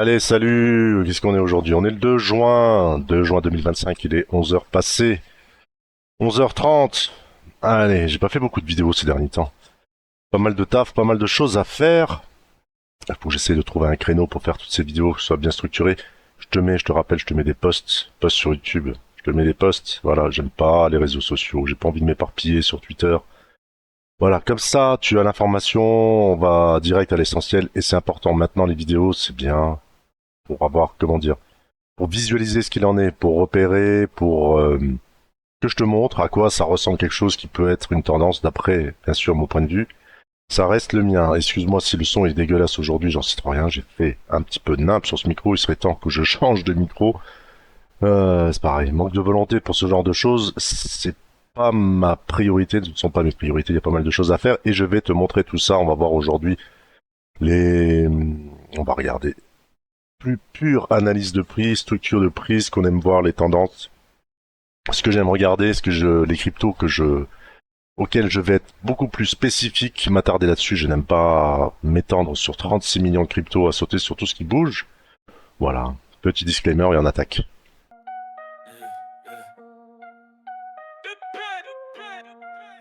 Allez, salut! Qu'est-ce qu'on est aujourd'hui? On est le 2 juin. 2 juin 2025, il est 11 heures passées. 11h30. Allez, j'ai pas fait beaucoup de vidéos ces derniers temps. Pas mal de taf, pas mal de choses à faire. Il faut que j'essaie de trouver un créneau pour faire toutes ces vidéos, que ce soit bien structuré. Je te rappelle, je te mets des posts sur YouTube. Je te mets des posts. Voilà, j'aime pas les réseaux sociaux. J'ai pas envie de m'éparpiller sur Twitter. Voilà, comme ça, tu as l'information, on va direct à l'essentiel et c'est important. Maintenant, les vidéos, c'est bien pour avoir, comment dire, pour visualiser ce qu'il en est, pour repérer, pour que je te montre à quoi ça ressemble quelque chose qui peut être une tendance d'après, bien sûr, mon point de vue. Ça reste le mien. Excuse-moi si le son est dégueulasse aujourd'hui, j'en sais trop rien. J'ai fait un petit peu de nimp sur ce micro. Il serait temps que je change de micro. C'est pareil, manque de volonté pour ce genre de choses. C'est pas ma priorité, ce ne sont pas mes priorités. Il y a pas mal de choses à faire et je vais te montrer tout ça. On va voir aujourd'hui les. On va regarder plus pure analyse de prix, structure de prix, ce qu'on aime voir, les tendances, ce que j'aime regarder, les cryptos auxquels je vais être beaucoup plus spécifique, m'attarder là-dessus. Je n'aime pas m'étendre sur 36 millions de cryptos à sauter sur tout ce qui bouge. Voilà. Petit disclaimer et on attaque.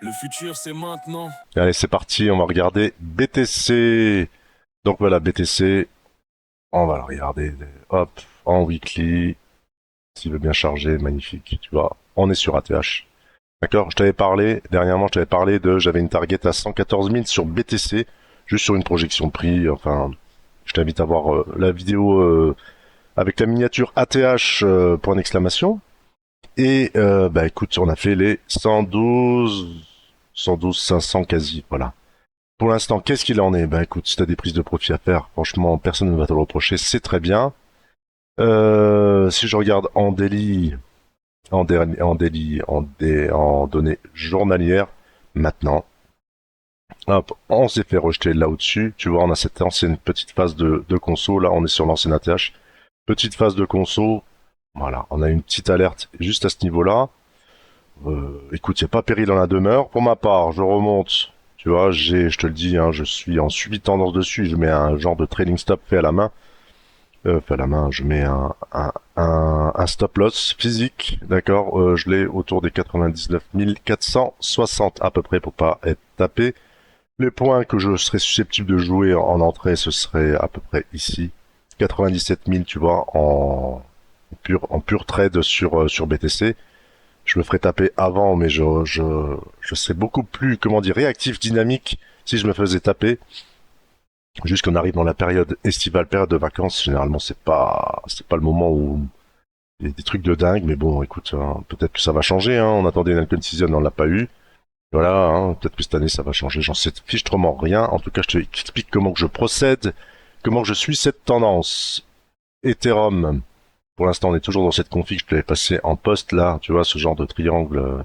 Le futur, c'est maintenant. Allez, c'est parti. On va regarder BTC. Donc voilà, BTC. On va le regarder. Hop, en weekly. S'il veut bien charger, magnifique. Tu vois, on est sur ATH. D'accord, je t'avais parlé, dernièrement, j'avais une target à 114 000 sur BTC, juste sur une projection de prix. Enfin, je t'invite à voir la vidéo avec la miniature ATH, point d'exclamation. Et bah écoute, on a fait les 112 500 quasi, voilà. Pour l'instant, qu'est-ce qu'il en est? Bah écoute, si t'as des prises de profit à faire, franchement, personne ne va te le reprocher, c'est très bien. Si je regarde en daily, en données journalières, maintenant, hop, on s'est fait rejeter là au-dessus. Tu vois, on a cette ancienne petite phase de conso. Là, on est sur l'ancienne ATH. Petite phase de conso. Voilà, on a une petite alerte juste à ce niveau-là. Écoute, il n'y a pas péril dans la demeure. Pour ma part, je remonte. Tu vois, je te le dis, hein, je suis en suivi de tendance dessus. Je mets un genre de trading stop fait à la main. Fait à la main, je mets un stop loss physique, d'accord. Je l'ai autour des 99 460 à peu près pour pas être tapé. Les points que je serais susceptible de jouer en entrée, ce serait à peu près ici. 97 000, tu vois, en pur trade sur BTC. Je me ferais taper avant, mais je serais beaucoup plus, comment dire, réactif, dynamique si je me faisais taper. Jusqu'on arrive dans la période estivale, période de vacances, généralement c'est pas le moment où il y a des trucs de dingue, mais bon, écoute, hein, peut-être que ça va changer, hein. On attendait une Alcon Season, on l'a pas eu. Voilà, hein, peut-être que cette année ça va changer, j'en sais fichtrement rien. En tout cas, je te explique comment que je procède, comment que je suis cette tendance. Ethereum, pour l'instant on est toujours dans cette config, je te l'avais passé en post là, tu vois, ce genre de triangle,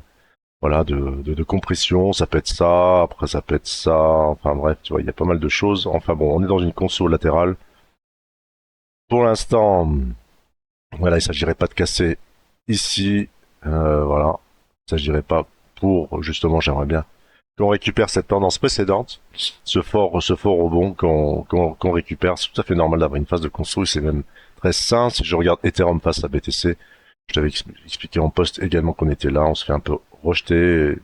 voilà, de compression, ça peut être ça, après ça peut être ça, enfin bref, tu vois, il y a pas mal de choses. Enfin bon, on est dans une console latérale. Pour l'instant, voilà, il s'agirait pas de casser ici, voilà, il s'agirait pas pour, justement, j'aimerais bien qu'on récupère cette tendance précédente, ce fort rebond qu'on récupère. C'est tout à fait normal d'avoir une phase de construit, c'est même très sain. Si je regarde Ethereum face à BTC, je t'avais expliqué en post également qu'on était là, on se fait un peu rejeter.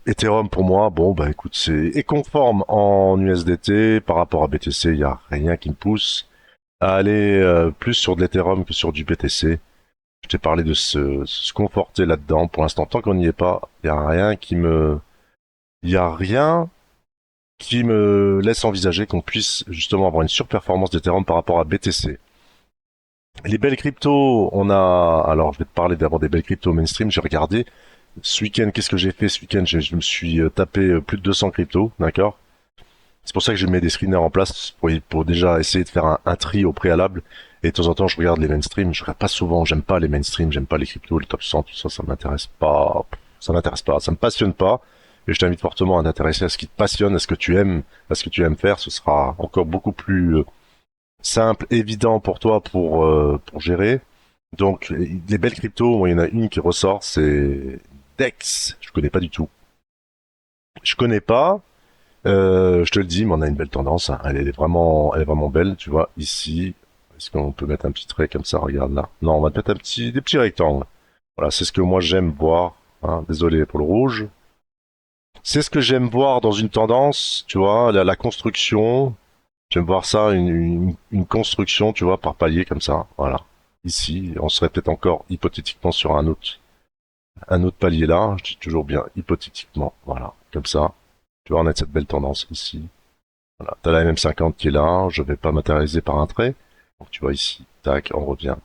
Ethereum pour moi, bon bah écoute, est conforme en USDT par rapport à BTC, il y a rien qui me pousse à aller plus sur de l'Ethereum que sur du BTC. Je t'ai parlé de se conforter là-dedans. Pour l'instant, tant qu'on n'y est pas, il y a rien qui me laisse envisager qu'on puisse justement avoir une surperformance d'Ethereum par rapport à BTC. Les belles cryptos, alors je vais te parler d'abord des belles cryptos mainstream. J'ai regardé ce week-end, qu'est-ce que j'ai fait ce week-end? Je me suis tapé plus de 200 cryptos, d'accord. C'est pour ça que je mets des screeners en place pour déjà essayer de faire un tri au préalable. Et de temps en temps, je regarde les mainstream. Je regarde pas souvent. J'aime pas les mainstream. J'aime pas les cryptos, le top 100, tout ça. Ça m'intéresse pas. Ça m'intéresse pas. Ça me passionne pas. Et je t'invite fortement à t'intéresser à ce qui te passionne, à ce que tu aimes, à ce que tu aimes faire. Ce sera encore beaucoup plus simple, évident pour toi pour gérer. Donc, les belles cryptos, il y en a une qui ressort, c'est DEX. Je connais pas du tout. Je connais pas. Je te le dis, mais on a une belle tendance, hein. Elle est vraiment belle, tu vois, ici. Est-ce qu'on peut mettre un petit trait comme ça, regarde là. Non, on va mettre des petits rectangles. Voilà, c'est ce que moi j'aime voir, hein. Désolé pour le rouge. C'est ce que j'aime voir dans une tendance, tu vois, la construction. J'aime voir ça, une construction, tu vois, par palier comme ça. Voilà. Ici, on serait peut-être encore hypothétiquement sur un autre palier là. Je dis toujours bien hypothétiquement. Voilà, comme ça. Tu vois, on a cette belle tendance ici. Voilà. T'as la MM50 qui est là. Je vais pas matérialiser par un trait. Donc tu vois ici, tac, on revient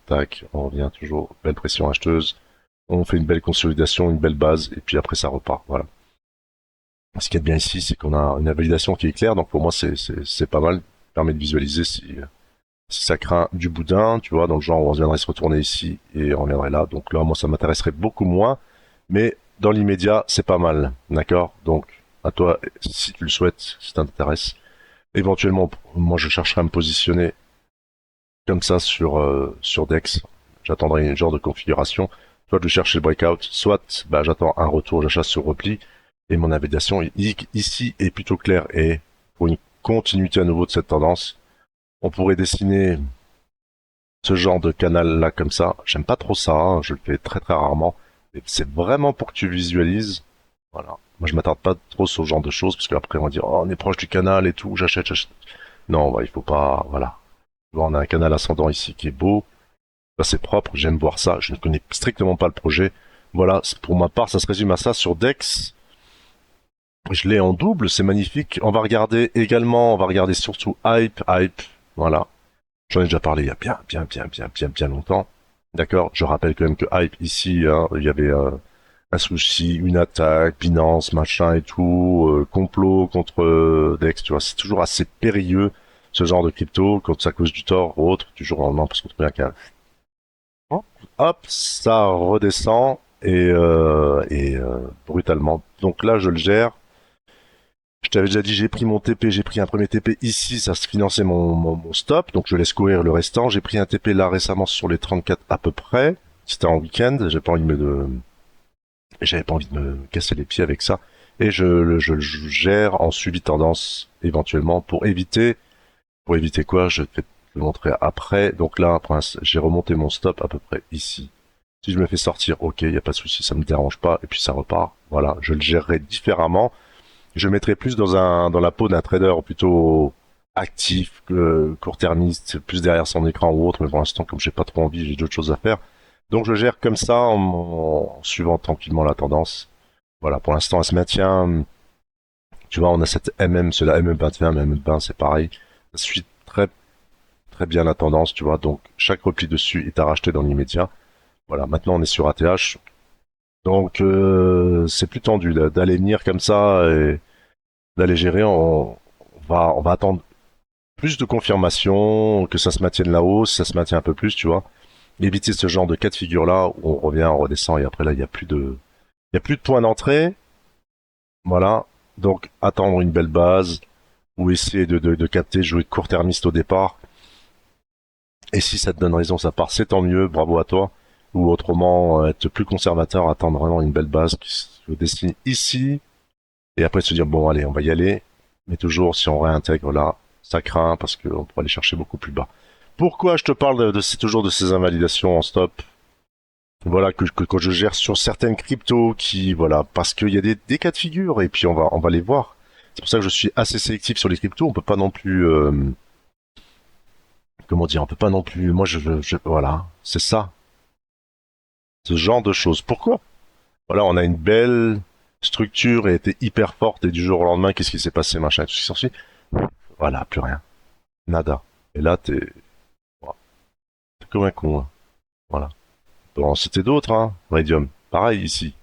toujours. Belle pression acheteuse. On fait une belle consolidation, une belle base, et puis après ça repart. Voilà. Ce qui est bien ici, c'est qu'on a une validation qui est claire. Donc pour moi, c'est pas mal. Ça permet de visualiser si ça craint du boudin, tu vois, dans le genre où on viendrait se retourner ici et on reviendrait là. Donc là, moi, ça m'intéresserait beaucoup moins. Mais dans l'immédiat, c'est pas mal. D'accord? Donc, à toi, si tu le souhaites, si ça t'intéresse. Éventuellement, moi, je chercherai à me positionner comme ça sur Dex. J'attendrai une genre de configuration. Soit je cherche le breakout, soit bah, j'attends un retour, j'achète sur repli. Et mon navigation ici est plutôt claire. Et pour une continuité à nouveau de cette tendance, on pourrait dessiner ce genre de canal là comme ça. J'aime pas trop ça, hein, je le fais très très rarement. C'est vraiment pour que tu visualises. Voilà. Moi je m'attarde pas trop sur ce genre de choses parce qu'après on va dire oh, on est proche du canal et tout, j'achète. Non, bah, il faut pas. Voilà. On a un canal ascendant ici qui est beau. Ça c'est propre, j'aime voir ça. Je ne connais strictement pas le projet. Voilà, pour ma part, ça se résume à ça sur Dex. Je l'ai en double, c'est magnifique. On va regarder également, on va regarder surtout Hype. Voilà. J'en ai déjà parlé il y a bien longtemps. D'accord. Je rappelle quand même que Hype ici, hein, il y avait un souci, une attaque, Binance, machin et tout, complot contre Dex. Tu vois, c'est toujours assez périlleux ce genre de crypto quand ça cause du tort ou autre du jour au lendemain parce qu'on trouve qu'un hop, ça redescend brutalement. Donc là, je le gère. Je t'avais déjà dit, j'ai pris mon TP, j'ai pris un premier TP ici, ça se finançait mon stop, donc je laisse courir le restant. J'ai pris un TP là récemment sur les 34 à peu près. C'était en week-end, j'avais pas envie de me casser les pieds avec ça. Et je le gère en suivi tendance éventuellement pour éviter quoi, je vais te le montrer après. Donc là, j'ai remonté mon stop à peu près ici. Si je me fais sortir, ok, y a pas de souci, ça me dérange pas, et puis ça repart. Voilà, je le gérerai différemment. Je mettrais plus dans la peau d'un trader plutôt actif, court-termiste, plus derrière son écran ou autre, mais pour l'instant, comme j'ai pas trop envie, j'ai d'autres choses à faire. Donc je gère comme ça en suivant tranquillement la tendance. Voilà, pour l'instant, elle se maintient. Tu vois, on a cette c'est la MM21, mais MM20, c'est pareil. Ça suit très bien la tendance, tu vois. Donc chaque repli dessus est à racheter dans l'immédiat. Voilà, maintenant on est sur ATH. Donc c'est plus tendu d'aller venir comme ça et d'aller gérer. On va attendre plus de confirmation, que ça se maintienne là-haut, si ça se maintient un peu plus, tu vois. Éviter ce genre de cas de figure là où on revient, on redescend et après là il y a plus de points d'entrée. Voilà. Donc attendre une belle base ou essayer de capter, jouer de court-termiste au départ. Et si ça te donne raison, ça part, c'est tant mieux, bravo à toi. Ou autrement, être plus conservateur, attendre vraiment une belle base qui se dessine ici. Et après se dire, bon allez, on va y aller. Mais toujours, si on réintègre là, ça craint parce qu'on pourrait aller chercher beaucoup plus bas. Pourquoi je te parle toujours de ces invalidations en stop? Voilà, que quand je gère sur certaines cryptos qui, voilà, parce qu'il y a des cas de figure et puis on va les voir. C'est pour ça que je suis assez sélectif sur les cryptos. On peut pas non plus, comment dire, on peut pas non plus. Moi, voilà, c'est ça, ce genre de choses. Pourquoi? Voilà, on a une belle structure et était hyper forte et du jour au lendemain, qu'est-ce qui s'est passé, machin, tout ce qui s'ensuit. Voilà, plus rien, nada. Et là, voilà, t'es comme un con. Hein. Voilà. Bon, c'était d'autres, hein. Radium, pareil ici.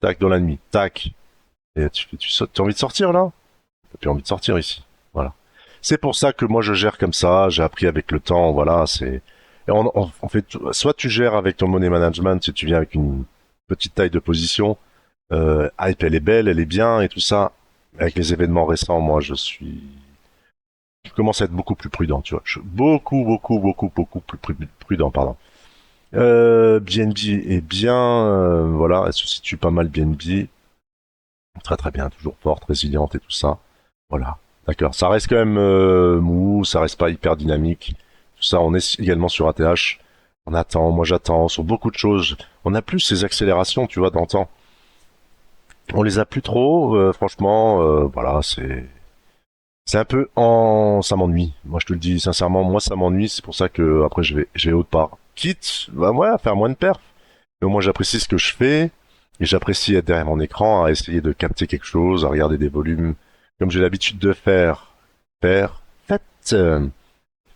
Tac dans la nuit, tac. Et tu sautes, t'as envie de sortir là? T'as plus envie de sortir ici. Voilà. C'est pour ça que moi je gère comme ça. J'ai appris avec le temps. Voilà, c'est. Et on fait soit tu gères avec ton money management, si tu viens avec une petite taille de position. Hype, elle est belle, elle est bien et tout ça. Avec les événements récents, moi je commence à être beaucoup plus prudent, tu vois. Je suis beaucoup plus prudent, pardon. BNB est bien, voilà, elle se situe pas mal BNB. Très très bien, toujours forte, résiliente et tout ça. Voilà. D'accord. Ça reste quand même mou, ça reste pas hyper dynamique. Tout ça, on est également sur ATH. On attend, moi j'attends, sur beaucoup de choses. On a plus ces accélérations, tu vois, d'antan. On les a plus trop, franchement, voilà, c'est un peu ça m'ennuie. Moi je te le dis sincèrement, moi ça m'ennuie, c'est pour ça que après je vais autre part. Quitte, bah ouais, à faire moins de perf. Mais au moins j'apprécie ce que je fais et j'apprécie être derrière mon écran, à essayer de capter quelque chose, à regarder des volumes comme j'ai l'habitude de faire. Faites,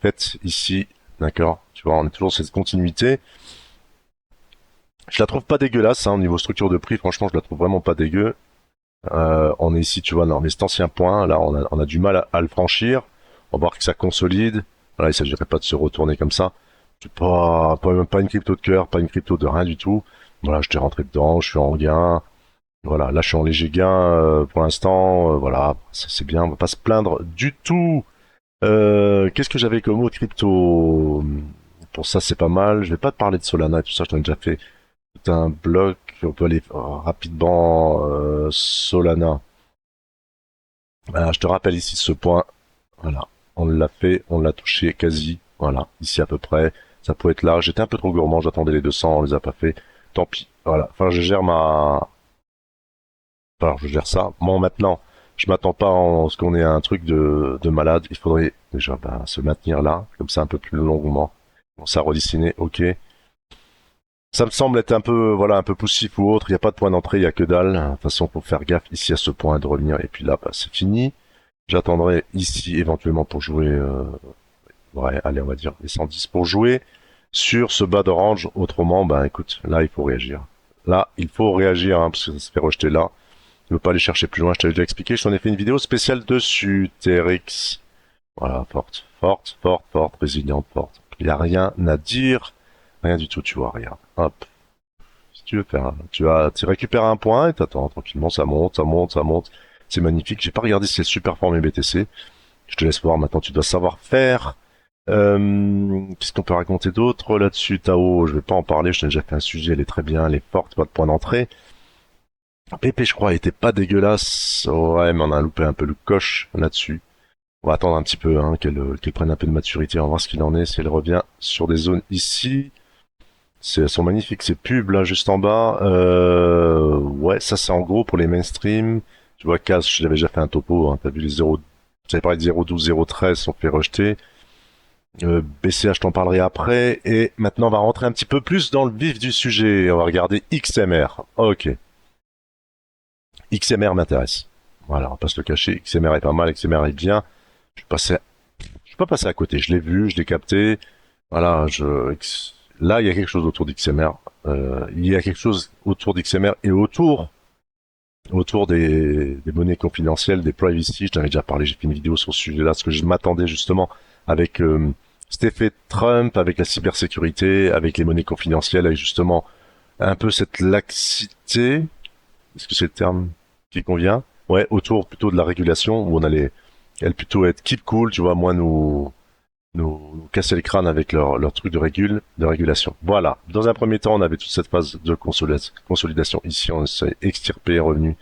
faites ici, d'accord. Tu vois, on est toujours dans cette continuité. Je la trouve pas dégueulasse, hein, au niveau structure de prix. Franchement, je la trouve vraiment pas dégueu. On est ici, tu vois, dans cet ancien point. Là, on a du mal à le franchir. On va voir que ça consolide. Voilà, il s'agirait pas de se retourner comme ça. C'est pas une crypto de cœur, pas une crypto de rien du tout. Voilà, je t'ai rentré dedans, je suis en gain. Voilà, là je suis en léger gain pour l'instant. Voilà, ça c'est bien, on va pas se plaindre du tout. Qu'est-ce que j'avais comme autre crypto? Pour ça c'est pas mal. Je vais pas te parler de Solana et tout ça, je t'en ai déjà fait tout un bloc. On peut aller rapidement Solana. Voilà, je te rappelle ici ce point. Voilà, on l'a fait, on l'a touché quasi. Voilà, ici à peu près. Ça peut être là. J'étais un peu trop gourmand, j'attendais les 200, on les a pas fait. Tant pis. Voilà. Enfin, je gère ma. Alors, je gère ça. Bon, maintenant, je m'attends pas en ce qu'on ait un truc de malade. Il faudrait déjà se maintenir là, comme ça un peu plus longuement. Bon, ça redessiner, ok. Ça me semble être un peu, voilà, un peu poussif ou autre. Il n'y a pas de point d'entrée, il n'y a que dalle. De toute façon, faut faire gaffe ici à ce point de revenir. Et puis là, bah, c'est fini. J'attendrai ici éventuellement pour jouer, ouais, allez, on va dire les 110 pour jouer sur ce bas d'orange. Autrement, ben écoute, là, il faut réagir. Là, il faut réagir, hein, parce que ça se fait rejeter là. Je ne veux pas aller chercher plus loin, je t'avais déjà expliqué. Je t'en ai fait une vidéo spéciale dessus. TRX. Voilà, forte, forte, forte, forte, résiliente, forte. Il n'y a rien à dire. Rien du tout, tu vois, regarde. Hop. Si tu veux faire, tu récupères un point et t'attends tranquillement, ça monte, ça monte, ça monte. C'est magnifique. J'ai pas regardé si c'est super formé BTC. Je te laisse voir maintenant, tu dois savoir faire. Qu'est-ce qu'on peut raconter d'autre là-dessus, Tao? Je vais pas en parler, je t'ai déjà fait un sujet, elle est très bien, elle est forte, pas de point d'entrée. Pépé, je crois, était pas dégueulasse. Ouais, mais on a loupé un peu le coche là-dessus. On va attendre un petit peu, hein, qu'elle prenne un peu de maturité, on va voir ce qu'il en est, si elle revient sur des zones ici. Elles sont magnifiques, ces pubs là, juste en bas. Ouais, ça c'est en gros pour les mainstream. Tu vois, Kaz, j'avais déjà fait un topo, hein, t'as vu les 0, j'avais parlé de 0,12, 0,13, sont fait rejeter. BCH, je t'en parlerai après. Et maintenant, on va rentrer un petit peu plus dans le vif du sujet. On va regarder XMR. Ok. XMR m'intéresse. Voilà, on va pas se le cacher. XMR est pas mal, XMR est bien. Je suis pas passé à côté. Je l'ai vu, je l'ai capté. Voilà, là, il y a quelque chose autour d'XMR. Il y a quelque chose autour d'XMR et autour des monnaies confidentielles, des privacy. Je t'en avais déjà parlé. J'ai fait une vidéo sur ce sujet-là, ce que je m'attendais justement avec cet effet Trump, avec la cybersécurité, avec les monnaies confidentielles, avec justement un peu cette laxité. Est-ce que c'est le terme qui convient? Ouais, autour plutôt de la régulation, où on allait, elle plutôt être keep cool, tu vois, moins nous casser le crâne avec leur truc de régulation. Voilà. Dans un premier temps, on avait toute cette phase de consolidation. Ici, on s'est extirpé, revenu.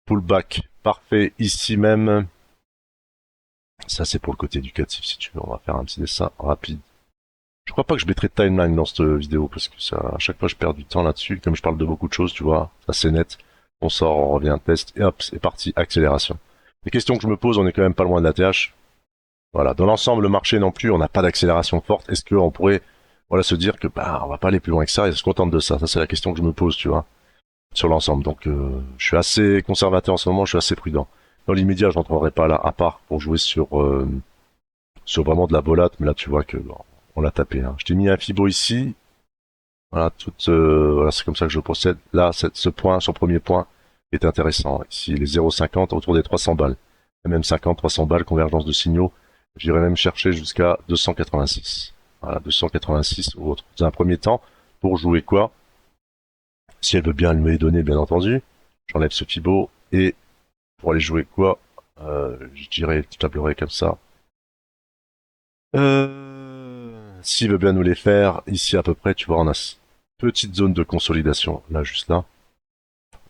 Pullback. Parfait. Ici même. Ça, c'est pour le côté éducatif, si tu veux. On va faire un petit dessin rapide. Je crois pas que je mettrai de timeline dans cette vidéo, parce que ça, à chaque fois, je perds du temps là-dessus. Comme je parle de beaucoup de choses, tu vois, ça c'est net. On sort, on revient, test, et hop, c'est parti, accélération. Les questions que je me pose, on est quand même pas loin de la TH. Voilà. Dans l'ensemble, le marché non plus, on n'a pas d'accélération forte. Est-ce qu'on pourrait, voilà, se dire que, bah, on va pas aller plus loin que ça et se contente de ça? Ça, c'est la question que je me pose, tu vois, sur l'ensemble. Donc, je suis assez conservateur en ce moment, je suis assez prudent. Dans l'immédiat, je n'entrerai pas là, à part pour jouer sur vraiment de la volate, mais là, tu vois que, bon, on l'a tapé, hein. Je t'ai mis un Fibo ici. Voilà, voilà, c'est comme ça que je procède. Là, ce point, son premier point est intéressant. Ici, les 0,50 autour des 300 balles. Et même 50, 300 balles, convergence de signaux. J'irai même chercher jusqu'à 286. Voilà, 286 ou autre. Dans un premier temps, pour jouer quoi? Si elle veut bien me les donner, bien entendu. J'enlève ce Fibo. Et pour aller jouer quoi? Je tablerai comme ça. S'il veut bien nous les faire, ici à peu près, tu vois, on a petite zone de consolidation, là, juste là.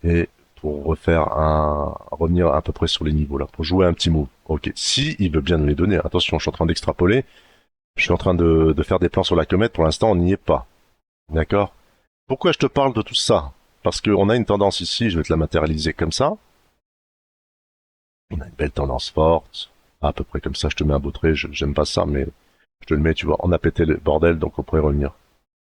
Et pour revenir à peu près sur les niveaux là, pour jouer un petit move. Ok, si il veut bien nous les donner. Attention, je suis en train d'extrapoler. Je suis en train de faire des plans sur la comète. Pour l'instant, on n'y est pas. D'accord. Pourquoi je te parle de tout ça? Parce qu'on a une tendance ici. Je vais te la matérialiser comme ça. On a une belle tendance forte. À peu près comme ça. Je te mets un beau trait. J'aime pas ça, mais je te le mets. Tu vois, on a pété le bordel, donc on pourrait revenir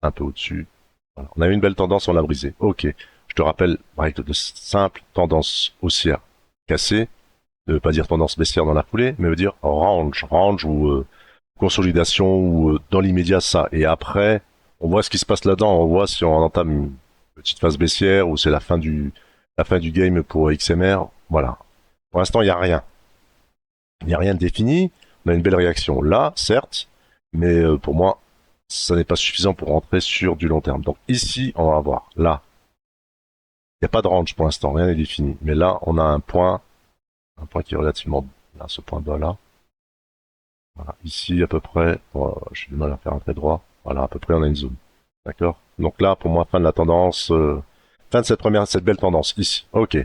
un peu au-dessus. Voilà. On a eu une belle tendance, on l'a brisé. Ok. Je te rappelle, règle de simple, tendance haussière cassée. Ne veut pas dire tendance baissière dans la foulée, mais veut dire range ou consolidation ou dans l'immédiat ça. Et après, on voit ce qui se passe là-dedans. On voit si on entame une petite phase baissière ou c'est la fin du game pour XMR. Voilà. Pour l'instant, il n'y a rien. Il n'y a rien de défini. On a une belle réaction là, certes, mais pour moi, ça n'est pas suffisant pour rentrer sur du long terme. Donc ici, on va voir. Là, il n'y a pas de range pour l'instant, rien n'est défini. Mais là, on a un point qui est relativement là, ce point bas là. Voilà. Ici, à peu près, j'ai du mal à faire un trait droit. Voilà, à peu près, on a une zone. D'accord. Donc là, pour moi, fin de la tendance, fin de cette belle tendance ici. Ok.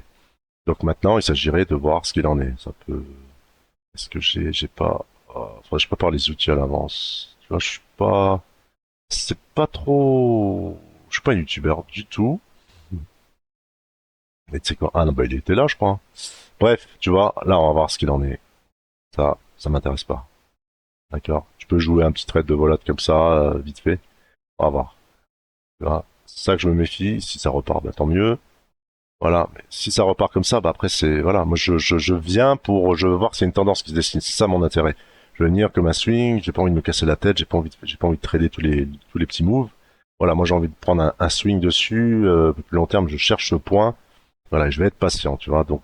Donc maintenant, il s'agirait de voir ce qu'il en est. Ça peut. Est-ce que j'ai pas. Faudrait que je prépare les outils à l'avance. Tu vois, je suis pas. C'est pas trop. Je suis pas un youtubeur du tout. Mais tu sais quoi? Ah non, bah il était là, je crois. Bref, tu vois, là, on va voir ce qu'il en est. Ça m'intéresse pas. D'accord. Tu peux jouer un petit trade de volate comme ça, vite fait. On va voir. Tu vois, c'est ça que je me méfie. Si ça repart, bah, tant mieux. Voilà. Mais si ça repart comme ça, bah après c'est voilà. Moi je viens pour je veux voir s'il y a une tendance qui se dessine. C'est ça mon intérêt. Je veux venir comme un swing. J'ai pas envie de me casser la tête. J'ai pas envie de trader tous les petits moves. Voilà. Moi j'ai envie de prendre un swing dessus. Un peu plus long terme. Je cherche ce point. Voilà. Je vais être patient. Tu vois. Donc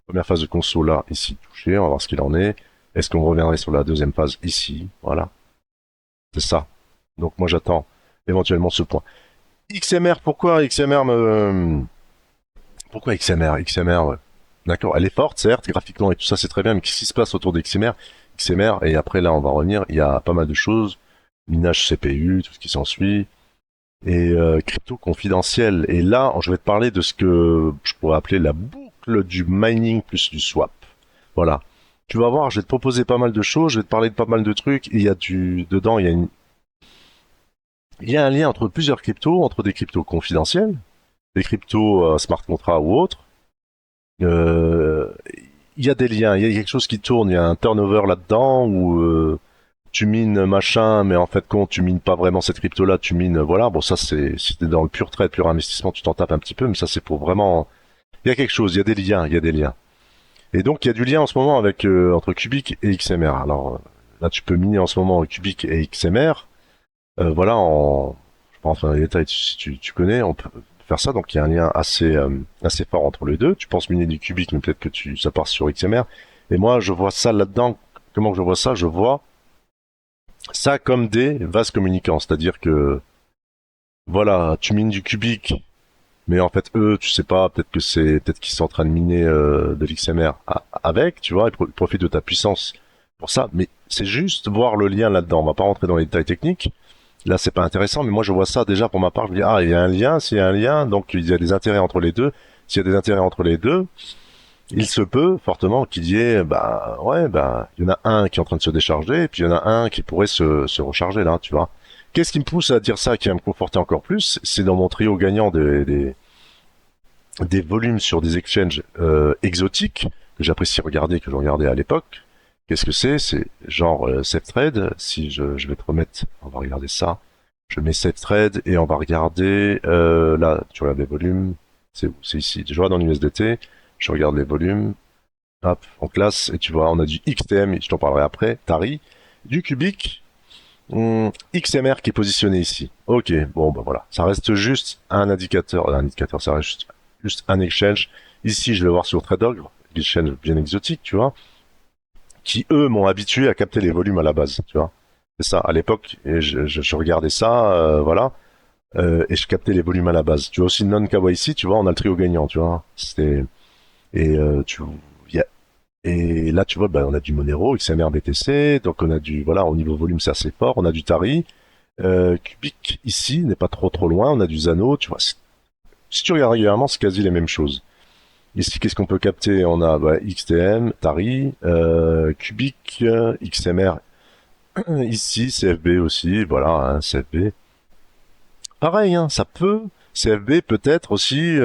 première phase de conso là ici touché. On va voir ce qu'il en est. Est-ce qu'on reviendrait sur la deuxième phase ici? Voilà. C'est ça. Donc moi j'attends éventuellement ce point. XMR, pourquoi XMR? XMR, ouais. D'accord, elle est forte, certes, graphiquement et tout ça, c'est très bien, mais qu'est-ce qui se passe autour d'XMR? XMR, et après là, on va revenir, il y a pas mal de choses, minage CPU, tout ce qui s'ensuit, et crypto confidentiel. Et là, je vais te parler de ce que je pourrais appeler la boucle du mining plus du swap. Voilà. Tu vas voir, je vais te proposer pas mal de choses, je vais te parler de pas mal de trucs, et dedans, il y a un lien entre plusieurs cryptos, entre des cryptos confidentiels, des cryptos smart contracts ou autres. Euh, il y a des liens, il y a quelque chose qui tourne, il y a un turnover là-dedans où tu mines machin, mais en fait quand tu mines pas vraiment cette crypto-là, tu mines voilà. Bon ça c'est si t'es dans le pur trade, pur investissement, tu t'en tapes un petit peu, mais ça c'est pour vraiment. Il y a quelque chose, il y a des liens, il y a des liens. Et donc il y a du lien en ce moment avec entre Cubic et XMR. Alors là tu peux miner en ce moment Cubic et XMR. Voilà, je peux rentrer dans les détails si tu connais, on peut faire ça. Donc il y a un lien assez fort entre les deux. Tu penses miner du cubique, mais peut-être que ça part sur XMR. Et moi, je vois ça là-dedans. Comment que je vois ça? Je vois ça comme des vases communicants. C'est-à-dire que, voilà, tu mines du cubique, mais en fait, eux, tu sais pas, peut-être qu'ils sont en train de miner de l'XMR avec, tu vois, ils profitent de ta puissance pour ça. Mais c'est juste voir le lien là-dedans. On va pas rentrer dans les détails techniques. Là, c'est pas intéressant, mais moi, je vois ça déjà pour ma part. Je me dis, ah, il y a un lien, s'il y a un lien, donc il y a des intérêts entre les deux. S'il y a des intérêts entre les deux, il se peut fortement qu'il y ait, bah, ouais, bah, il y en a un qui est en train de se décharger, et puis il y en a un qui pourrait se recharger là, tu vois. Qu'est-ce qui me pousse à dire ça, qui va me conforter encore plus? C'est dans mon trio gagnant des volumes sur des exchanges exotiques, que j'apprécie regarder, que je regardais à l'époque. Qu'est-ce que c'est? C'est genre SafeTrade. Si je vais te remettre, on va regarder ça. Je mets SafeTrade et on va regarder là. Tu regardes les volumes. C'est où? C'est ici. Je vois dans l'USDT. Je regarde les volumes. Hop, on classe et tu vois, on a du XTM. Je t'en parlerai après. Tari, du Cubic, XMR qui est positionné ici. Ok, bon bah voilà. Ça reste juste un indicateur. Un indicateur, ça reste juste un exchange. Ici, je vais voir sur TradeOg, exchange bien exotique, tu vois, qui eux m'ont habitué à capter les volumes à la base, tu vois. C'est ça, à l'époque, et je regardais ça, voilà, et je captais les volumes à la base. Tu vois aussi non KYC, tu vois, on a le trio gagnant, tu vois. C'était et y a, et là tu vois, bah, on a du Monero, XMR, BTC, donc on a du voilà, au niveau volume c'est assez fort, on a du Tari, Cubic ici n'est pas trop loin, on a du Zano, tu vois. Si tu regardes régulièrement, c'est quasi les mêmes choses. Ici, qu'est-ce qu'on peut capter? On a XTM, Tari, Cubic, XMR. Ici, CFB aussi, voilà, hein, CFB. Pareil, hein, ça peut. CFB peut être aussi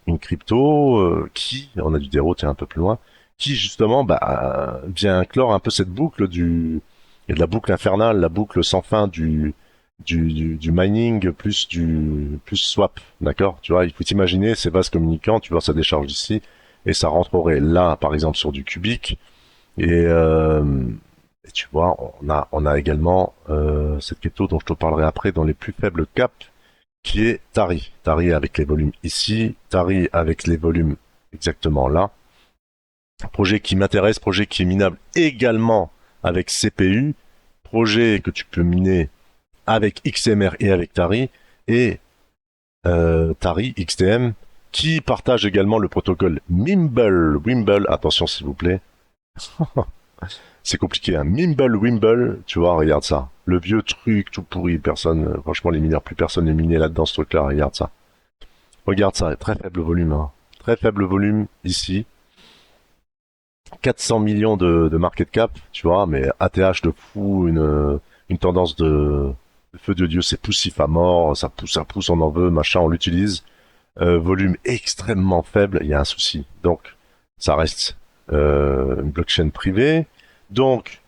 une crypto qui, on a du Dero, tiens, un peu plus loin, qui justement vient clore un peu cette boucle et de la boucle infernale, la boucle sans fin du mining plus swap, d'accord. Tu vois, il faut t'imaginer ces vases communicants, tu vois, ça décharge ici et ça rentrerait là, par exemple, sur du cubique et tu vois, on a également cette crypto dont je te parlerai après dans les plus faibles caps, qui est Tari. Tari avec les volumes ici, Tari avec les volumes exactement là. Projet qui m'intéresse, projet qui est minable également avec CPU, projet que tu peux miner avec XMR et avec Tari, et Tari XTM, qui partage également le protocole Wimble, attention s'il vous plaît, c'est compliqué, hein. Wimble, tu vois, regarde ça. Le vieux truc tout pourri, personne, franchement, les mineurs, plus personne n'est miné là-dedans, ce truc-là, regarde ça. Regarde ça, très faible volume, hein. Très faible volume ici. 400 millions de market cap, tu vois, mais ATH de fou, une tendance de feu de Dieu, c'est poussif à mort, ça pousse, on en veut, machin, on l'utilise. Volume extrêmement faible, il y a un souci. Donc, ça reste une blockchain privée. Donc,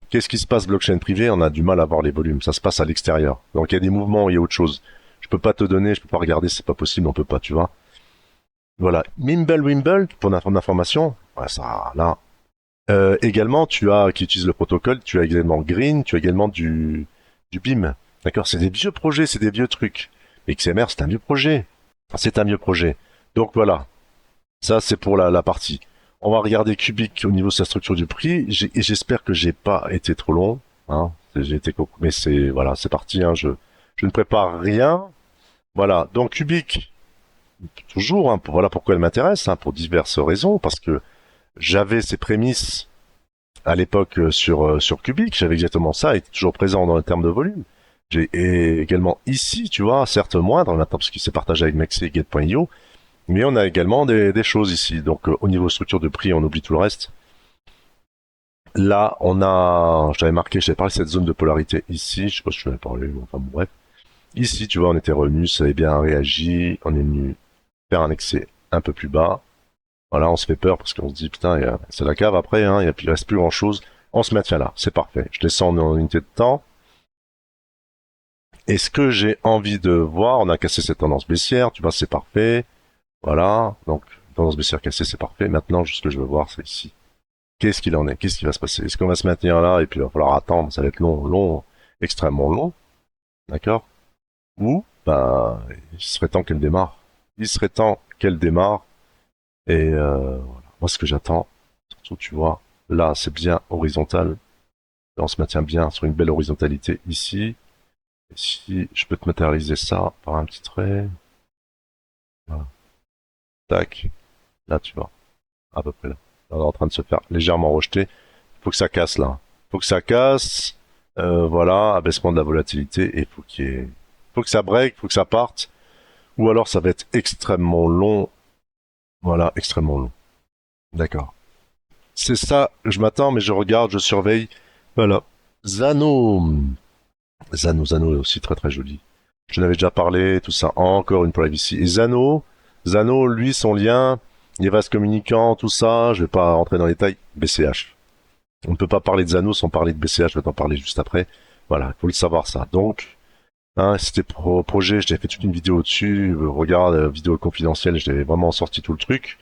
qu'est-ce qui se passe blockchain privée? On a du mal à voir les volumes. Ça se passe à l'extérieur. Donc il y a des mouvements, il y a autre chose. Je peux pas te donner, je peux pas regarder, c'est pas possible, on peut pas, tu vois. Voilà. Wimble, pour information, voilà, ça, là. Également, tu as, qui utilise le protocole, tu as également Green, tu as également du BIM. D'accord? C'est des vieux projets, c'est des vieux trucs. Mais XMR, c'est un vieux projet. C'est un vieux projet. Donc voilà. Ça, c'est pour la partie. On va regarder Cubic au niveau de sa structure du prix. Et j'espère que j'ai pas été trop long. Hein. J'ai été, mais c'est voilà, c'est parti. Hein. Je ne prépare rien. Voilà. Donc Cubic, toujours. Hein, voilà pourquoi elle m'intéresse, hein, pour diverses raisons. Parce que j'avais ces prémices à l'époque sur Cubic. J'avais exactement ça. Il était toujours présent dans le terme de volume. J'ai également ici, tu vois, certes moindre maintenant parce qu'il s'est partagé avec Maxi et Get.io. Mais on a également des choses ici. Donc au niveau structure de prix, on oublie tout le reste. Là, on a, j'avais marqué, j'avais parlé de cette zone de polarité ici. Je sais pas si je en avais parlé, enfin bon, bref. Ici, tu vois, on était revenu, ça avait bien réagi. On est venu faire un excès un peu plus bas. Voilà, on se fait peur parce qu'on se dit putain, c'est la cave après, hein, il reste plus grand chose. On se maintient là, c'est parfait. Je descends en unité de temps. Et ce que j'ai envie de voir, on a cassé cette tendance baissière, tu vois, c'est parfait. Voilà, donc tendance baissière cassée, c'est parfait. Maintenant, ce que je veux voir, c'est ici. Qu'est-ce qu'il en est? Qu'est-ce qui va se passer? Est-ce qu'on va se maintenir là et puis il va falloir attendre? Ça va être long, extrêmement long, d'accord? Ou, il serait temps qu'elle démarre. Il serait temps qu'elle démarre. Et voilà. Moi, ce que j'attends, surtout, tu vois, là, c'est bien horizontal. Là, on se maintient bien sur une belle horizontalité ici. Et si je peux te matérialiser ça par un petit trait, voilà. Tac, là, tu vois, à peu près là. Là, on est en train de se faire légèrement rejeter. Faut que ça casse là. Faut que ça casse. Voilà, abaissement de la volatilité et faut que ça break, faut que ça parte. Ou alors ça va être extrêmement long. Voilà, extrêmement long. D'accord. C'est ça, je m'attends, mais je regarde, je surveille. Voilà. Zano. Zano est aussi très très joli. Je n'avais déjà parlé, tout ça. Encore une privacy. Et Zano, lui, son lien, les vases communicants, tout ça, je vais pas rentrer dans les détails. BCH. On ne peut pas parler de Zano sans parler de BCH, je vais t'en parler juste après. Voilà, il faut le savoir ça. Donc, hein, c'était projet, j'avais fait toute une vidéo dessus, regarde, vidéo confidentielle, j'avais vraiment sorti tout le truc.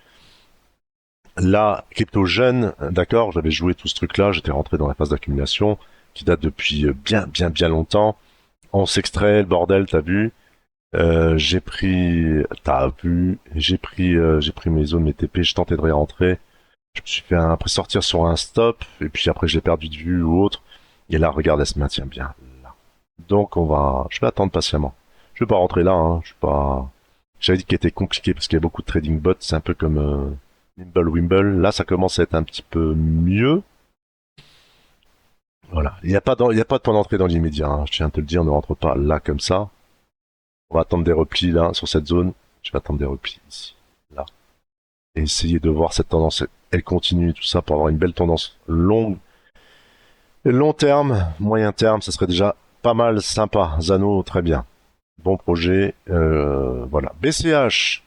Là, crypto jeune, d'accord, j'avais joué tout ce truc-là, j'étais rentré dans la phase d'accumulation, qui date depuis bien longtemps. On s'extrait, le bordel, t'as vu. J'ai pris mes zones, mes TP, j'ai tenté de rentrer. Je me suis fait après sortir sur un stop, et puis après j'ai perdu de vue ou autre. Et là, regarde, elle se maintient bien là. Donc je vais attendre patiemment. Je vais pas rentrer là, hein. Je vais pas. J'avais dit qu'il était compliqué parce qu'il y a beaucoup de trading bots. C'est un peu comme Nimble Wimble. Là, ça commence à être un petit peu mieux. Voilà. Il n'y a pas de point d'entrée dans l'immédiat. Hein. Je tiens à te le dire, on ne rentre pas là comme ça. On va attendre des replis là sur cette zone. Je vais attendre des replis ici, là. et essayer de voir cette tendance, elle continue, tout ça, pour avoir une belle tendance longue. Et long terme, moyen terme, ça serait déjà pas mal sympa. Zano, très bien. Bon projet, voilà. BCH,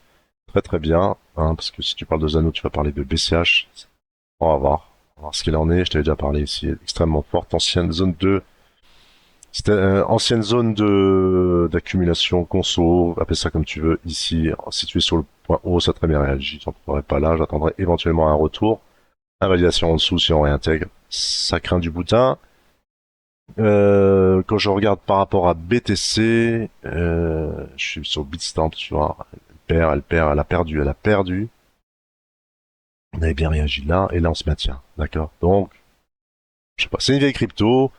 très très bien, hein, parce que si tu parles de Zano, tu vas parler de BCH. On va voir. On va voir ce qu'il en est. Je t'avais déjà parlé ici, extrêmement forte, ancienne zone 2. C'était ancienne zone de d'accumulation conso, appelle ça comme tu veux. Ici, situé sur le point haut, ça a très bien réagi. J'en prendrai pas là, j'attendrai éventuellement un retour. Invalidation en dessous si on réintègre. Ça craint du boutin. Quand je regarde par rapport à BTC, je suis sur Bitstamp, tu vois. Elle perd, elle a perdu. On avait bien réagi là, et là on se maintient. D'accord? Donc, je sais pas, c'est une vieille crypto.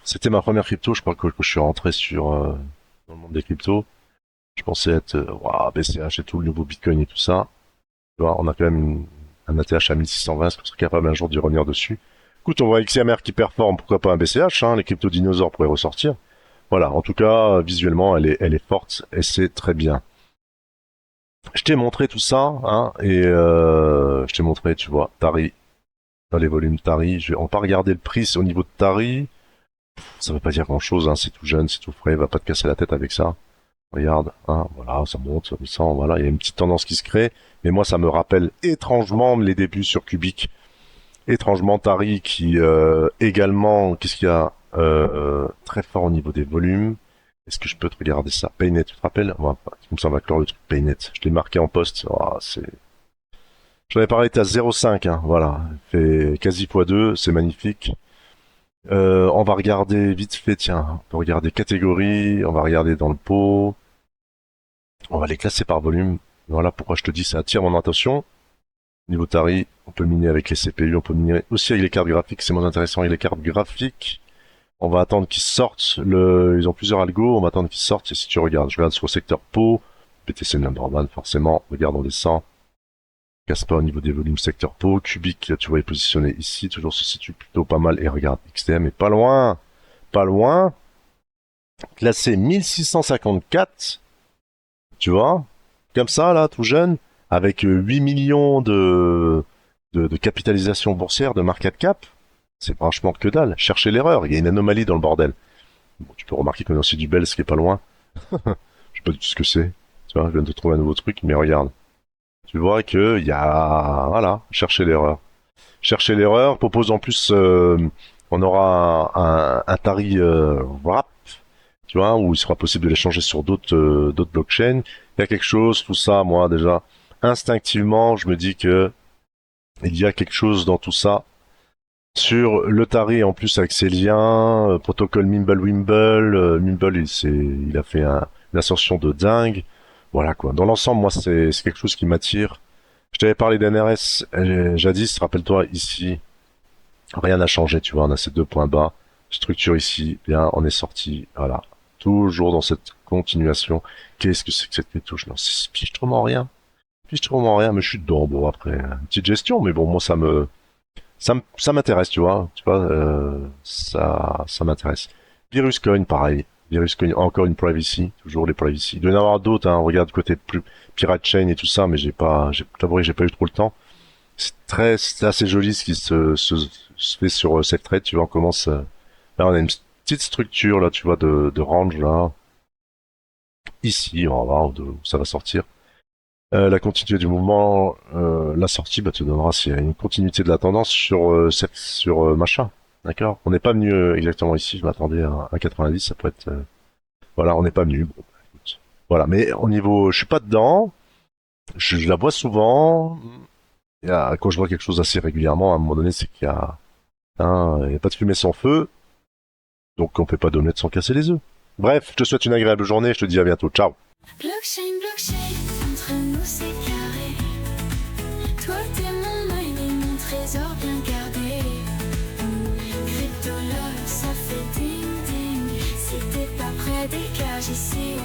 C'était ma première crypto, je crois que je suis rentré dans le monde des cryptos. Je pensais être waouh, BCH et tout, le nouveau Bitcoin et tout ça. Tu vois, on a quand même un ATH à 1620, est-ce qu'on serait capable un jour d'y revenir dessus? Écoute, on voit XMR qui performe, pourquoi pas un BCH, hein, les cryptos dinosaures pourraient ressortir. Voilà, en tout cas, visuellement, elle est forte et c'est très bien. Je t'ai montré tout ça, hein, et je t'ai montré, tu vois, Tari, dans les volumes Tari. On va pas regarder le prix au niveau de Tari. Ça veut pas dire grand chose, hein, c'est tout jeune, c'est tout frais, va pas te casser la tête avec ça. Regarde, hein, voilà, ça monte, ça descend, voilà, il y a une petite tendance qui se crée, mais moi ça me rappelle étrangement les débuts sur Cubic. Étrangement Tari qui également, qu'est-ce qu'il y a très fort au niveau des volumes. Est-ce que je peux te regarder ça? Paynet, tu te rappelles? Ouais, comme ça on va clore le truc Paynet. Je l'ai marqué en poste. Oh, c'est... J'en avais parlé, t'es à 0,5, hein, voilà. Fait quasi x2, c'est magnifique. On va regarder vite fait, tiens, on peut regarder catégorie, on va regarder dans le pot, on va les classer par volume. Voilà pourquoi je te dis ça attire mon attention. Niveau Tari, on peut miner avec les CPU, on peut miner aussi avec les cartes graphiques, c'est moins intéressant avec les cartes graphiques. On va attendre qu'ils sortent, ils ont plusieurs algos, on va attendre qu'ils sortent, et si tu regardes, je regarde sur le secteur pot, BTC number one forcément, regarde on descend, casse pas au niveau des volumes secteur pot, Cubic, tu vois, est positionné ici, toujours se situe plutôt pas mal, et regarde, XTM est pas loin, classé 1654, tu vois, comme ça là, tout jeune, avec 8 millions de capitalisation boursière, de market cap, c'est franchement que dalle. Cherchez l'erreur, il y a une anomalie dans le bordel. Bon, tu peux remarquer qu'on a aussi du Bell, ce qui est pas loin. Je sais pas du tout ce que c'est. Tu vois, je viens de trouver un nouveau truc, mais regarde. Tu vois que il y a... Voilà, cherchez l'erreur. Cherchez l'erreur, propose en plus... on aura un Tari Wrap, tu vois, où il sera possible de l'échanger sur d'autres blockchains. Il y a quelque chose, tout ça, moi déjà, instinctivement, je me dis que il y a quelque chose dans tout ça. Sur le Tari, en plus avec ses liens, protocole Mimblewimble, Mimble, il a fait une ascension de dingue. Voilà quoi. Dans l'ensemble, moi, c'est quelque chose qui m'attire. Je t'avais parlé d'NRS jadis, rappelle-toi, ici, rien n'a changé, tu vois, on a ces deux points bas. Structure ici, bien, on est sorti, voilà. Toujours dans cette continuation. Qu'est-ce que c'est que cette pétouche? Non, c'est pichtrement rien. Pichtrement rien, mais je suis dedans. Bon, après, une petite gestion, mais bon, moi, ça m'intéresse, tu vois, ça m'intéresse. Viruscoin, pareil. Viruscoin, encore une privacy, toujours les privacy. Il doit y en avoir d'autres, hein. Regarde côté plus Pirate Chain et tout ça, mais j'avoue que j'ai pas eu trop le temps. C'est assez joli ce qui se fait sur cette trade, tu vois, on commence, là, on a une petite structure, là, tu vois, de range, là. Ici, on va voir où ça va sortir. La continuité du mouvement, la sortie, bah, te donnera s'il y a une continuité de la tendance sur machin. D'accord? On n'est pas venu exactement ici, je m'attendais à 90, ça peut être... voilà, on n'est pas venu. Bon, écoute. Voilà, mais au niveau... Je suis pas dedans, je la vois souvent. Quand je vois quelque chose assez régulièrement, à un moment donné, c'est qu'il y a... Hein, il n'y a pas de fumée sans feu, donc on peut pas d'omelette sans casser les œufs. Bref, je te souhaite une agréable journée, je te dis à bientôt, ciao. Blockchain, entre nous c'est carré. Toi t'es mon œil, mais mon trésor bien gardé. Crypto love, ça fait ding ding. Si t'es pas près, dégage ici.